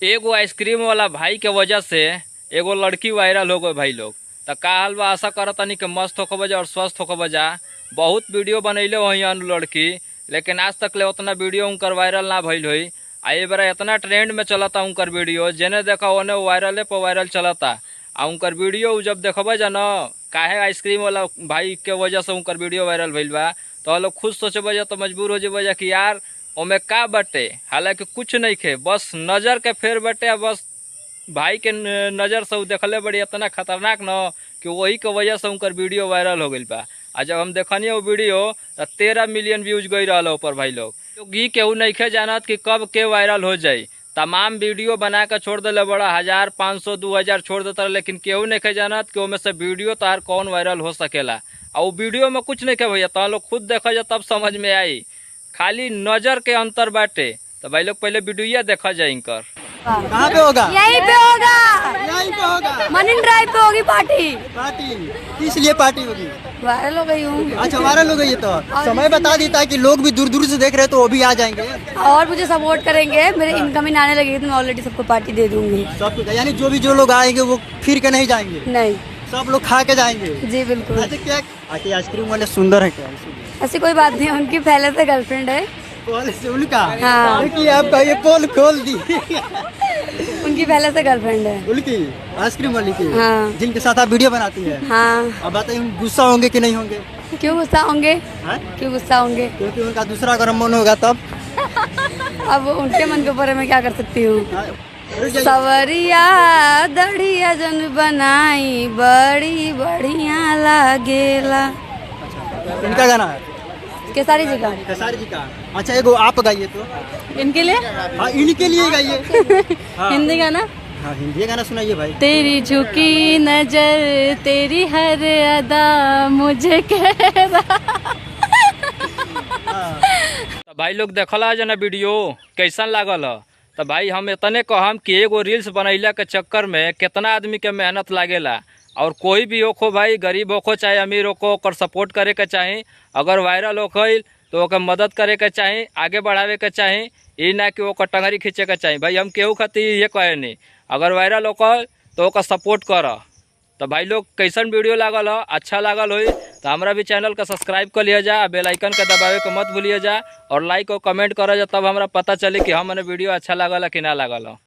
एगो आइसक्रीम वाला भाई के वजह से एगो लड़की वायरल हो गई भाई लोग। तो का हाल बा, आशा करतानी कि मस्त होकर बजा और स्वस्थ होकर बजा। बहुत वीडियो बनैले वही अनु लड़की, लेकिन आज तक ले उतना वीडियो उनकर वायरल ना भइल हुई। आ ये बार इतना ट्रेंड में चलता उनकर वीडियो, जेने देखा ओने वायरले पर वायरल चलता। आ उनकर वीडियो जब देखबे जा न, काहे आइसक्रीम वाला भाई के वजह से उनकर वीडियो वायरल भइल बा, तो लोग खुद सोचे जा तो मजबूर हो जेबे जा कि यार ओमे का बटे। हालांकि कुछ नहीं खे, बस नजर के फेर बटे। बस भाई के नजर से देखले बड़ी इतना खतरनाक न कि वही के वजह से उनकर वीडियो वायरल हो गई बा। आ जब हम देखनी वो वीडियो तो 13 मिलियन व्यूज गई रहा ऊपर भाई लोग। तो केहू नहीं खे जानत कि कब के वायरल हो जाये। तमाम वीडियो बना के छोड़ दिले बड़ा, 1000 500 2000 छोड़ देता, लेकिन केहू नहीं खे जानत कि उनमें से वीडियो तार कौन वायरल हो सकेला। और वो वीडियो में कुछ नहीं खे भैया, तो लोग खुद देखा जा तब समझ में आई। खाली नजर के अंतर बाटे। तो भाई लोग पहले वीडियो देखा जाए इनकर। कहाँ पे होगा? यहीं पे होगा, यहीं पे होगा। मरीन ड्राइव पे होगी पार्टी। पार्टी इसलिए पार्टी होगी, वायरल हो गई हूँ। अच्छा वायरल हो गई है। तो समय बता देता है कि लोग भी दूर दूर से देख रहे हैं तो वो भी आ जाएंगे और मुझे सपोर्ट करेंगे। मेरे इनकमिंग आने लगी तो मैं ऑलरेडी सबको पार्टी दे दूंगी। सब यानी जो लोग आएंगे वो फिर के नहीं जाएंगे, नहीं सब लोग खा के जाएंगे। जी बिल्कुल। अच्छा क्या आके आइसक्रीम वाले सुंदर है क्या? ऐसी कोई बात नहीं, उनकी पहले से गर्लफ्रेंड है। उनका हाँ। आपका ये पोल खोल दी। उनकी पहले से गर्लफ्रेंड है। उनकी आइसक्रीम वाली की? हाँ। जिनके साथ आप वीडियो बनाती है? हाँ। अब बताइए गुस्सा होंगे कि नहीं होंगे? क्यों गुस्सा होंगे? क्यों गुस्सा होंगे? क्योंकि उनका दूसरा अगर मन होगा तब। अब उनके मन के ऊपर मैं क्या कर सकती हूँ। सवरिया दढ़िया जन बनाई बड़ी बढ़िया लागेला। इनका गाना है केसारी जी का। खेसारी जी का। अच्छा एगो आप गाइए तो। इनके लिए? हाँ इनके लिए गाइए। हाँ। हिंदी गाना? हाँ हिंदी गाना सुनाइए भाई। तेरी झुकी नजर तेरी हर अदा मुझे कह रहा। तो भाई लोग देखला जना वीडियो कैसन लागल है। तो भाई हम इतने कहम कि एगो रील्स बनैला के चक्कर में कितना आदमी के मेहनत लागेला। और कोई भी होखो भाई, गरीब होखो चाहे अमीर होखो, ओकर सपोर्ट करे के चाही। अगर वायरल होखल तो ओकर मदद करे के चाही, आगे बढ़ावे के चाही। ये ना कि ओकर टंगरी खींचे के चाही। भाई हम केहू खातिर ये कहे नहीं, अगर वायरल होखल तो ओकर सपोर्ट कर। तो भाई लोग कैसन वीडियो लागल हो, अच्छा लागल हो तो हमारा भी चैनल का सब्सक्राइब कर लिया जा, बेल आइकन का दबावे के मत भूलिए जा, और लाइक और कमेंट करा जा, तब हमरा पता चले कि हमारे वीडियो अच्छा लागल कि ना लागल हो।